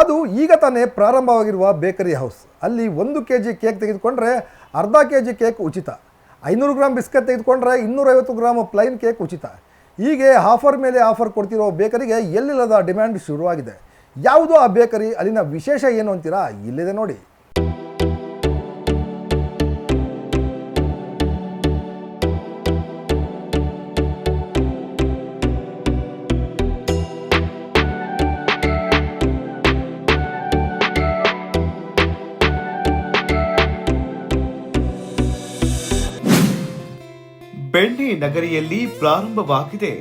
ಅದು ಈಗ ತಾನೇ ಪ್ರಾರಂಭವಾಗಿರುವ ಬೇಕರಿ ಹೌಸ್. ಅಲ್ಲಿ 1 kg ಕೇಕ್ ತೆಗೆದುಕೊಂಡ್ರೆ ಅರ್ಧ kg ಕೇಕ್ ಉಚಿತ, 500 ಗ್ರಾಮ್ ಬಿಸ್ಕೆಟ್ ತೆಗೆದುಕೊಂಡ್ರೆ 250 ಗ್ರಾಮ್ ಪ್ಲೈನ್ ಕೇಕ್ ಉಚಿತ. ಹೀಗೆ ಆಫರ್ ಮೇಲೆ ಆಫರ್ ಕೊಡ್ತಿರೋ ಬೇಕರಿಗೆ ಎಲ್ಲಿಲ್ಲದ ಡಿಮ್ಯಾಂಡ್ ಶುರುವಾಗಿದೆ. ಯಾವುದು ಆ ಬೇಕರಿ, ಅಲ್ಲಿನ ವಿಶೇಷ ಏನು ಅಂತೀರಾ? ಇಲ್ಲಿದೆ ನೋಡಿ. ಬೆಣ್ಣೆ ನಗರಿಯಲ್ಲಿ ಪ್ರಾರಂಭವಾಗಿದೆ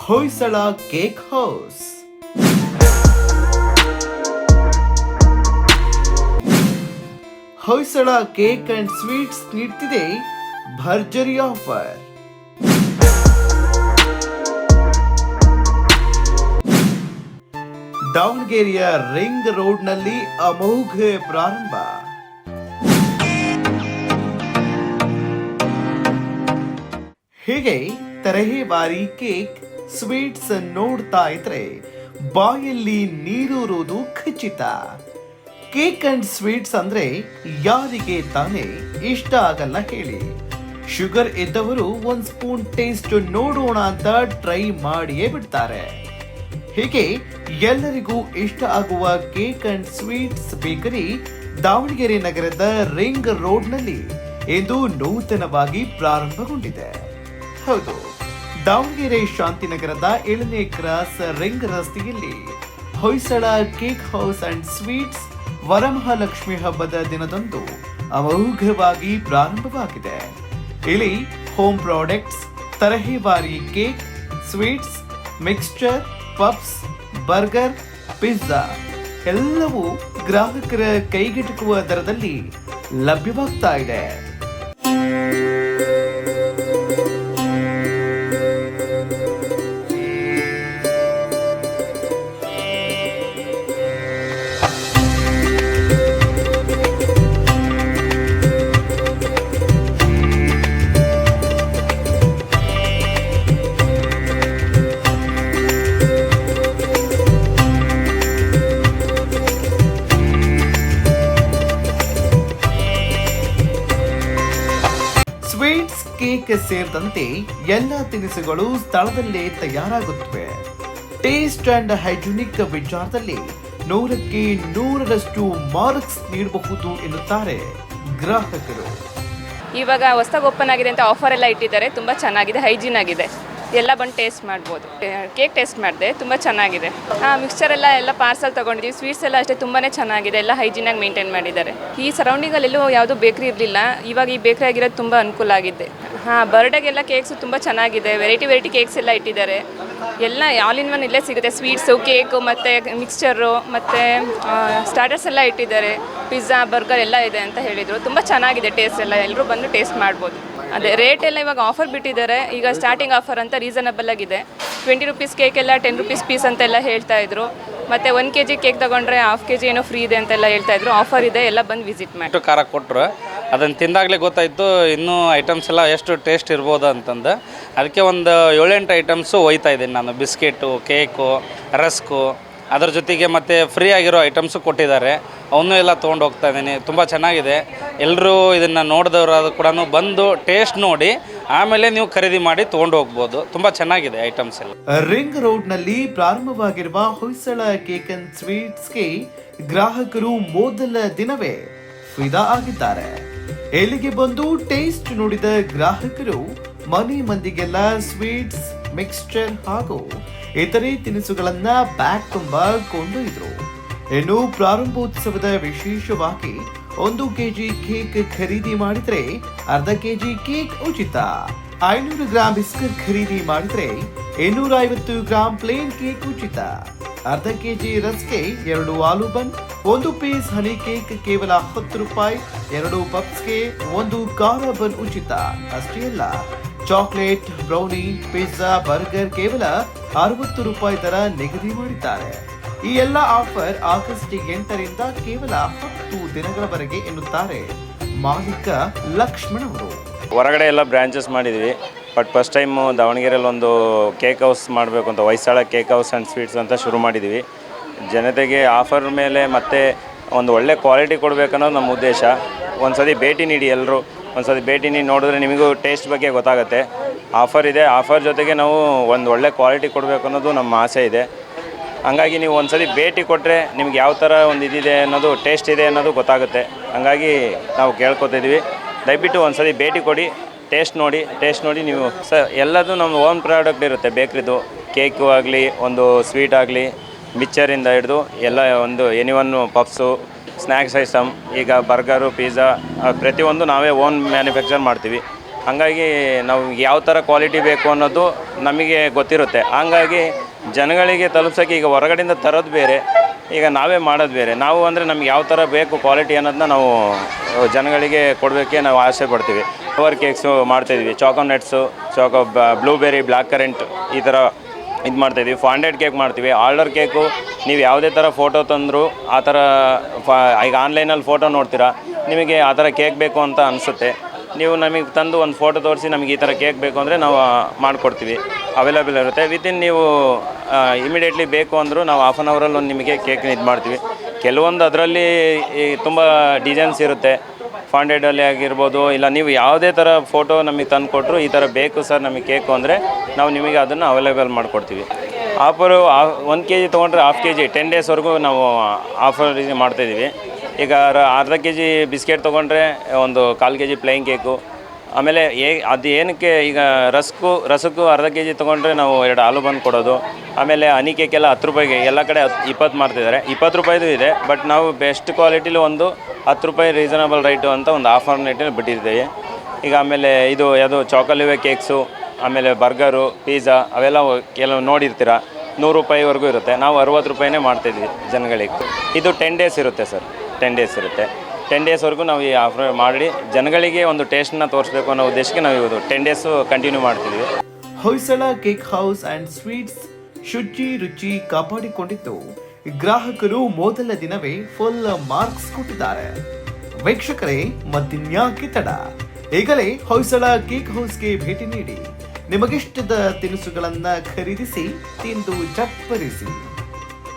Hoysala cake house. Hoysala cake and sweets ನೀಡ್ತಿದೆ ಭರ್ಜರಿ ಆಫರ್. ದಾವಣಗೆರೆಯ ರಿಂಗ್ ರೋಡ್ನಲ್ಲಿ ಅಮೋಘ ಪ್ರಾರಂಭ. ಹೀಗೆ ತರಹೇವಾರಿ ಕೇಕ್ ಸ್ವೀಟ್ಸ್ ನೋಡ್ತಾ ಇದ್ರೆ ಬಾಯಲ್ಲಿ ನೀರೂರುವುದು ಖಚಿತ. ಕೇಕ್ ಅಂಡ್ ಸ್ವೀಟ್ಸ್ ಅಂದ್ರೆ ಯಾರಿಗೆ ತಾನೇ ಇಷ್ಟ ಆಗಲ್ಲ ಹೇಳಿ. ಶುಗರ್ ಇದ್ದವರು 1 ಸ್ಪೂನ್ ಟೇಸ್ಟ್ ನೋಡೋಣ ಅಂತ ಟ್ರೈ ಮಾಡಿಯೇ ಬಿಡ್ತಾರೆ. ಹೀಗೆ ಎಲ್ಲರಿಗೂ ಇಷ್ಟ ಆಗುವ cake and sweets bakery Davanagere ನಗರದ ರಿಂಗ್ ರೋಡ್ನಲ್ಲಿ ಇಂದು ನೂತನವಾಗಿ ಪ್ರಾರಂಭಗೊಂಡಿದೆ. ಹೌದು, ದಾವಣಗೆರೆ ಶಾಂತಿನಗರದ 7ನೇ ಕ್ರಾಸ್ ರಿಂಗ್ ರಸ್ತೆಯಲ್ಲಿ Hoysala cake house and sweets Varamahalakshmi ಹಬ್ಬದ ದಿನದಂದು ಅಮೋಘವಾಗಿ ಪ್ರಾರಂಭವಾಗಿದೆ. ಇಲ್ಲಿ ಹೋಮ್ ಪ್ರಾಡಕ್ಟ್ಸ್, ತರಹೇವಾರಿ cake, sweets, mixture, puffs, burger, pizza ಎಲ್ಲವೂ ಗ್ರಾಹಕರ ಕೈಗೆಟುಕುವ ದರದಲ್ಲಿ ಲಭ್ಯವಾಗ್ತಾ ಇದೆ. ಸ್ವೀಟ್ಸ್, ಕೇಕ್ ಸೇರಿದಂತೆ ಎಲ್ಲ ತಿನಿಸುಗಳು ಸ್ಥಳದಲ್ಲೇ ತಯಾರಾಗುತ್ತವೆ. ಟೇಸ್ಟ್ ಅಂಡ್ ಹೈಜಿನಿಕ್ ವಿಚಾರದಲ್ಲಿ 100ಕ್ಕೆ 100ರಷ್ಟು ಮಾರ್ಕ್ಸ್ ನೀಡಬಹುದು ಎನ್ನುತ್ತಾರೆ ಗ್ರಾಹಕರು. ಇವಾಗ ಹೊಸದಾಗಿ ಓಪನ್ ಆಗಿದೆ ಅಂತ ಆಫರ್ ಎಲ್ಲ ಇಟ್ಟಿದ್ದಾರೆ. ತುಂಬ ಚೆನ್ನಾಗಿದೆ, ಹೈಜೀನ್ ಆಗಿದೆ. ಎಲ್ಲ ಬಂದು ಟೇಸ್ಟ್ ಮಾಡ್ಬೋದು. ಕೇಕ್ ಟೇಸ್ಟ್ ಮಾಡಿದೆ, ತುಂಬ ಚೆನ್ನಾಗಿದೆ. ಮಿಕ್ಸ್ಚರ್ ಎಲ್ಲ ಪಾರ್ಸಲ್ ತೊಗೊಂಡಿದ್ದೀವಿ. ಸ್ವೀಟ್ಸ್ ಎಲ್ಲ ಅಷ್ಟೇ ತುಂಬಾ ಚೆನ್ನಾಗಿದೆ, ಎಲ್ಲ ಹೈಜೀನಾಗಿ ಮೇಂಟೈನ್ ಮಾಡಿದ್ದಾರೆ. ಈ ಸರೌಂಡಿಂಗಲ್ಲೆಲ್ಲೂ ಯಾವುದೂ ಬೇಕ್ರಿ ಇರಲಿಲ್ಲ, ಇವಾಗ ಈ ಬೇಕ್ರಿ ಆಗಿರೋದು ತುಂಬ ಅನುಕೂಲ ಆಗಿದೆ. ಬರ್ಡೇಗೆಲ್ಲ ಕೇಕ್ಸು ತುಂಬ ಚೆನ್ನಾಗಿದೆ. ವೆರೈಟಿ ಕೇಕ್ಸ್ ಎಲ್ಲ ಇಟ್ಟಿದ್ದಾರೆ. ಎಲ್ಲ ಆಲ್ ಇನ್ ಒನ್ ಇಲ್ಲೇ ಸಿಗುತ್ತೆ. ಸ್ವೀಟ್ಸು, ಕೇಕು ಮತ್ತು ಮಿಕ್ಸ್ಚರು ಮತ್ತು ಸ್ಟಾರ್ಟರ್ಸ್ ಎಲ್ಲ ಇಟ್ಟಿದ್ದಾರೆ. ಪಿಜ್ಜಾ, ಬರ್ಗರ್ ಎಲ್ಲ ಇದೆ ಅಂತ ಹೇಳಿದರು. ತುಂಬ ಚೆನ್ನಾಗಿದೆ ಟೇಸ್ಟ್ ಎಲ್ಲ. ಎಲ್ಲರೂ ಬಂದು ಟೇಸ್ಟ್ ಮಾಡ್ಬೋದು. ಅದೇ ರೇಟ್ ಎಲ್ಲ ಇವಾಗ ಆಫರ್ ಬಿಟ್ಟಿದ್ದಾರೆ. ಈಗ ಸ್ಟಾರ್ಟಿಂಗ್ ಆಫರ್ ಅಂತ ರೀಸನಬಲ್ ಆಗಿದೆ. 20 ರೂಪೀಸ್ ಕೇಕ್ ಎಲ್ಲ 10 ರೂಪೀಸ್ ಪೀಸ್ ಅಂತೆಲ್ಲ ಹೇಳ್ತಾ ಇದ್ರು. ಮತ್ತು 1 kg ಕೇಕ್ ತೊಗೊಂಡ್ರೆ ½ kg ಏನೋ ಫ್ರೀ ಇದೆ ಅಂತೆಲ್ಲ ಹೇಳ್ತಾ ಇದ್ರು. ಆಫರ್ ಇದೆ, ಎಲ್ಲ ಬಂದು ವಿಸಿಟ್ ಮಾಡಿ. ಖಾರ ಕೊಟ್ಟರು, ಅದನ್ನು ತಿಂದಾಗಲೇ ಗೊತ್ತಾಯಿತು ಇನ್ನೂ ಐಟಮ್ಸ್ ಎಲ್ಲ ಎಷ್ಟು ಟೇಸ್ಟ್ ಇರ್ಬೋದು ಅಂತಂದು. ಅದಕ್ಕೆ ಒಂದು 7-8 ಐಟಮ್ಸು ಒಯ್ತಾ ಇದ್ದೀನಿ ನಾನು. ಬಿಸ್ಕೆಟು, ಕೇಕು, ರಸ್ಕು, ಅದರ ಜೊತೆಗೆ ಮತ್ತು ಫ್ರೀ ಆಗಿರೋ ಐಟಮ್ಸು ಕೊಟ್ಟಿದ್ದಾರೆ. ಅವನ್ನೂ ಎಲ್ಲ ತೊಗೊಂಡು ಹೋಗ್ತಾ ಇದ್ದೀನಿ. ತುಂಬ ಚೆನ್ನಾಗಿದೆ. ಎಲ್ಲರೂ ಇದನ್ನು ನೋಡಿದವರು ಕೂಡ ಬಂದು ಟೇಸ್ಟ್ ನೋಡಿ ಆಮೇಲೆ ನೀವು ಖರೀದಿ ಮಾಡಿ ತೊಗೊಂಡು ಹೋಗ್ಬೋದು. ತುಂಬ ಚೆನ್ನಾಗಿದೆ ಐಟಮ್ಸ್ ಎಲ್ಲ. ರಿಂಗ್ ರೋಡ್ನಲ್ಲಿ ಪ್ರಾರಂಭವಾಗಿರುವ ಹೊಯ್ಸಳ ಕೇಕ್ ಅಂಡ್ ಸ್ವೀಟ್ಸ್ಗೆ ಗ್ರಾಹಕರು ಮೊದಲ ದಿನವೇ ಫಿದಾ ಆಗಿದ್ದಾರೆ. ಇಲ್ಲಿಗೆ ಬಂದು ಟೇಸ್ಟ್ ನೋಡಿದ ಗ್ರಾಹಕರು ಮನೆ ಮಂದಿಗೆಲ್ಲ ಸ್ವೀಟ್ಸ್, ಮಿಕ್ಸ್ಚರ್ ಹಾಗೂ ಇತರೆ ತಿನಿಸುಗಳನ್ನ ಬ್ಯಾಗ್ ತುಂಬ ಕೊಂಡೊಯ್ದರು. ಇನ್ನು ಪ್ರಾರಂಭೋತ್ಸವದ ವಿಶೇಷವಾಗಿ 1 kg ಕೇಕ್ ಖರೀದಿ ಮಾಡಿದ್ರೆ ಅರ್ಧ kg ಕೇಕ್ ಉಚಿತ. 500 ಗ್ರಾಂ ಬಿಸ್ಕಟ್ ಖರೀದಿ ಮಾಡಿದ್ರೆ 250 ಗ್ರಾಂ ಪ್ಲೇನ್ ಕೇಕ್ ಉಚಿತ. ಅರ್ಧ kg ರಸ್ಗೆ 2 ಆಲೂ ಬನ್, 1 ಪೀಸ್ ಹನಿ ಕೇಕ್ ಕೇವಲ 10 ರೂಪಾಯಿ, 2 ಪಫ್ಸ್ಗೆ 1 ಖಾರ ಬನ್ ಉಚಿತ. ಅಷ್ಟೇ ಅಲ್ಲ, ಚಾಕ್ಲೇಟ್, ಬ್ರೌನಿ, ಪಿಜ್ಜಾ, ಬರ್ಗರ್ ಕೇವಲ 60 ರೂಪಾಯಿ ದರ ನಿಗದಿ ಮಾಡಿದ್ದಾರೆ. ಈ ಎಲ್ಲ ಆಫರ್ ಆಗಸ್ಟ್ 8ರಿಂದ ಕೇವಲ 10 ದಿನಗಳವರೆಗೆ ಎನ್ನುತ್ತಾರೆ ಮಾಲೀಕ ಲಕ್ಷ್ಮಣ್ ಅವರು. ಹೊರಗಡೆ ಎಲ್ಲ ಬ್ರಾಂಚಸ್ ಮಾಡಿದ್ವಿ, ಬಟ್ ಫಸ್ಟ್ ಟೈಮು ದಾವಣಗೆರೆಯಲ್ಲಿ ಒಂದು ಕೇಕ್ ಹೌಸ್ ಮಾಡಬೇಕು ಅಂತ Hoysala cake house and sweets ಅಂತ ಶುರು ಮಾಡಿದ್ವಿ. ಜನತೆಗೆ ಆಫರ್ ಮೇಲೆ ಮತ್ತು ಒಂದು ಒಳ್ಳೆ ಕ್ವಾಲಿಟಿ ಕೊಡಬೇಕನ್ನೋದು ನಮ್ಮ ಉದ್ದೇಶ. ಒಂದು ಸತಿ ಭೇಟಿ ನೀಡಿ ಎಲ್ಲರೂ, ಒಂದು ಸತಿ ಭೇಟಿ ನೀಡಿ ನೋಡಿದ್ರೆ ನಿಮಗೂ ಟೇಸ್ಟ್ ಬಗ್ಗೆ ಗೊತ್ತಾಗುತ್ತೆ. ಆಫರ್ ಇದೆ, ಆಫರ್ ಜೊತೆಗೆ ನಾವು ಒಂದು ಒಳ್ಳೆ ಕ್ವಾಲಿಟಿ ಕೊಡಬೇಕು ಅನ್ನೋದು ನಮ್ಮ ಆಸೆ ಇದೆ. ಹಂಗಾಗಿ ನೀವು ಒಂದು ಸತಿ ಭೇಟಿ ಕೊಟ್ಟರೆ ನಿಮ್ಗೆ ಯಾವ ಥರ ಒಂದು ಇದಿದೆ ಅನ್ನೋದು, ಟೇಸ್ಟ್ ಇದೆ ಅನ್ನೋದು ಗೊತ್ತಾಗುತ್ತೆ. ಹಂಗಾಗಿ ನಾವು ಕೇಳ್ಕೊತಿದ್ವಿ, ದಯವಿಟ್ಟು ಒಂದು ಸತಿ ಭೇಟಿ ಕೊಡಿ, ಟೇಸ್ಟ್ ನೋಡಿ ನೀವು ಎಲ್ಲದೂ ನಮ್ಮ ಓನ್ ಪ್ರಾಡಕ್ಟ್ ಇರುತ್ತೆ. ಬೇಕ್ರಿದು ಕೇಕು ಆಗಲಿ, ಒಂದು ಸ್ವೀಟ್ ಆಗಲಿ, ಮಿಕ್ಚರಿಂದ ಹಿಡಿದು ಎಲ್ಲ, ಒಂದು ಎನಿವನ್ ಪಫ್ಸು, ಸ್ನ್ಯಾಕ್ಸ್ ಐಟಮ್, ಈಗ ಬರ್ಗರು, ಪಿಜ್ಜಾ, ಪ್ರತಿಯೊಂದು ನಾವೇ ಓನ್ ಮ್ಯಾನುಫ್ಯಾಕ್ಚರ್ ಮಾಡ್ತೀವಿ. ಹಾಗಾಗಿ ನಾವು ಯಾವ ಥರ ಕ್ವಾಲಿಟಿ ಬೇಕು ಅನ್ನೋದು ನಮಗೆ ಗೊತ್ತಿರುತ್ತೆ. ಹಂಗಾಗಿ ಜನಗಳಿಗೆ ತಲುಪ್ಸೋಕ್ಕೆ ಈಗ ಹೊರಗಡೆಯಿಂದ ತರೋದು ಬೇರೆ, ಈಗ ನಾವೇ ಮಾಡೋದು ಬೇರೆ. ನಾವು ಅಂದರೆ ನಮ್ಗೆ ಯಾವ ಥರ ಬೇಕು ಕ್ವಾಲಿಟಿ ಅನ್ನೋದನ್ನ ನಾವು ಜನಗಳಿಗೆ ಕೊಡೋಕ್ಕೆ ನಾವು ಆಸೆ ಪಡ್ತೀವಿ. ಫ್ಲವರ್ ಕೇಕ್ಸು ಮಾಡ್ತಾಯಿದ್ವಿ, ಚಾಕೋನಟ್ಸು, ಬ್ಲೂಬೆರಿ, ಬ್ಲ್ಯಾಕ್ ಕರೆಂಟ್, ಈ ಥರ ಇದು ಮಾಡ್ತಾಯಿದ್ವಿ. ಫಾಂಡೆಡ್ ಕೇಕ್ ಮಾಡ್ತೀವಿ. ಆರ್ಡರ್ ಕೇಕು ನೀವು ಯಾವುದೇ ಥರ ಫೋಟೋ ತಂದರೂ ಆ ಥರ ಈಗ ಆನ್ಲೈನಲ್ಲಿ ಫೋಟೋ ನೋಡ್ತೀರಾ, ನಿಮಗೆ ಆ ಥರ ಕೇಕ್ ಬೇಕು ಅಂತ ಅನಿಸುತ್ತೆ, ನೀವು ನಮಗೆ ತಂದು ಒಂದು ಫೋಟೋ ತೋರಿಸಿ ನಮಗೆ ಈ ಥರ ಕೇಕ್ ಬೇಕು ಅಂದರೆ ನಾವು ಮಾಡಿಕೊಡ್ತೀವಿ. ಅವೈಲೇಬಲ್ ಇರುತ್ತೆ. ವಿತಿನ್ ನೀವು ಇಮಿಡಿಯೇಟ್ಲಿ ಬೇಕು ಅಂದರೂ ನಾವು ಹಾಫ್ ಆನ್ ಅವರಲ್ಲಿ ಒಂದು ನಿಮಗೆ ಕೇಕ್ ಇದು ಮಾಡ್ತೀವಿ. ಕೆಲವೊಂದು ಅದರಲ್ಲಿ ತುಂಬ ಡಿಸೈನ್ಸ್ ಇರುತ್ತೆ, ಫಾಂಡೆಡಲ್ಲಿ ಆಗಿರ್ಬೋದು, ಇಲ್ಲ ನೀವು ಯಾವುದೇ ಥರ ಫೋಟೋ ನಮಗೆ ತಂದು ಕೊಟ್ಟರು ಈ ಥರ ಬೇಕು ಸರ್ ನಮಗೆ ಕೇಕು ಅಂದರೆ ನಾವು ನಿಮಗೆ ಅದನ್ನು ಅವೈಲೇಬಲ್ ಮಾಡಿಕೊಡ್ತೀವಿ. ಆಫರು 1 kg ತೊಗೊಂಡ್ರೆ ಹಾಫ್ kg 10 ಡೇಸ್ವರೆಗೂ ನಾವು ಆಫರ್ ಮಾಡ್ತಾಯಿದ್ದೀವಿ. ಈಗ ಅರ್ಧ kg ಬಿಸ್ಕೆಟ್ ತೊಗೊಂಡ್ರೆ ಒಂದು 1/4 kg ಪ್ಲೈನ್ ಕೇಕು. ಆಮೇಲೆ ಅದು ಏನಕ್ಕೆ ಈಗ ರಸಕ್ಕೂ ಅರ್ಧ kg ತೊಗೊಂಡ್ರೆ ನಾವು 2 ಆಲೂ ಬನ್ ಕೊಡೋದು. ಆಮೇಲೆ ಹನಿ ಕೇಕೆಲ್ಲ 10 ರೂಪಾಯಿಗೆ, ಎಲ್ಲ ಕಡೆ 20 ಮಾಡ್ತಿದ್ದಾರೆ, 20 ರೂಪಾಯಿದು ಇದೆ. ಬಟ್ ನಾವು ಬೆಸ್ಟ್ ಕ್ವಾಲಿಟಿಲಿ ಒಂದು 10 ರೂಪಾಯಿ ರೀಸನಬಲ್ ರೈಟು ಅಂತ ಒಂದು ಆಫರ್ ರೇಟಲ್ಲಿ ಬಿಟ್ಟಿದ್ದೀವಿ. ಈಗ ಆಮೇಲೆ ಇದು ಯಾವುದು ಚಾಕೊಲಿವೆ ಕೇಕ್ಸು, ಆಮೇಲೆ ಬರ್ಗರು, ಪಿಜ್ಜಾ ಅವೆಲ್ಲ ಕೆಲವು ನೋಡಿರ್ತೀರ 100 ರೂಪಾಯಿವರೆಗೂ ಇರುತ್ತೆ. ನಾವು 60 ರೂಪಾಯಿನೇ ಮಾಡ್ತಾಯಿದ್ವಿ ಜನಗಳಿಗೆ. ಇದು 10 ಡೇಸ್ ಇರುತ್ತೆ ಸರ್, 10 ಡೇಸ್ ಇರುತ್ತೆ. 10 ಡೇಸ್ವರೆಗೂ ನಾವು ಈ ಆಫರ್ ಮಾಡಿ ಜನಗಳಿಗೆ ಒಂದು ಟೇಸ್ಟ್ನ ತೋರಿಸ್ಬೇಕು ಅನ್ನೋ ಉದ್ದೇಶಕ್ಕೆ ನಾವು ಇದು 10 ಡೇಸು ಕಂಟಿನ್ಯೂ ಮಾಡ್ತಿದ್ವಿ. Hoysala cake house and sweets ಶುಚಿ ರುಚಿ ಕಾಪಾಡಿಕೊಂಡಿದ್ದು ಗ್ರಾಹಕರು ಮೊದಲ ದಿನವೇ ಫುಲ್ ಮಾರ್ಕ್ಸ್ ಕೊಟ್ಟಿದ್ದಾರೆ. ವೀಕ್ಷಕರೇ, ಮತ್ತಿನ್ಯಾಕೆ ತಡ, ಈಗಲೇ ಹೊಯ್ಸಳ ಕೇಕ್ ಹೌಸ್ಗೆ ಭೇಟಿ ನೀಡಿ ನಿಮಗಿಷ್ಟದ ತಿನಿಸುಗಳನ್ನ ಖರೀದಿಸಿ ತಿಂದು ಚಪ್ಪರಿಸಿ.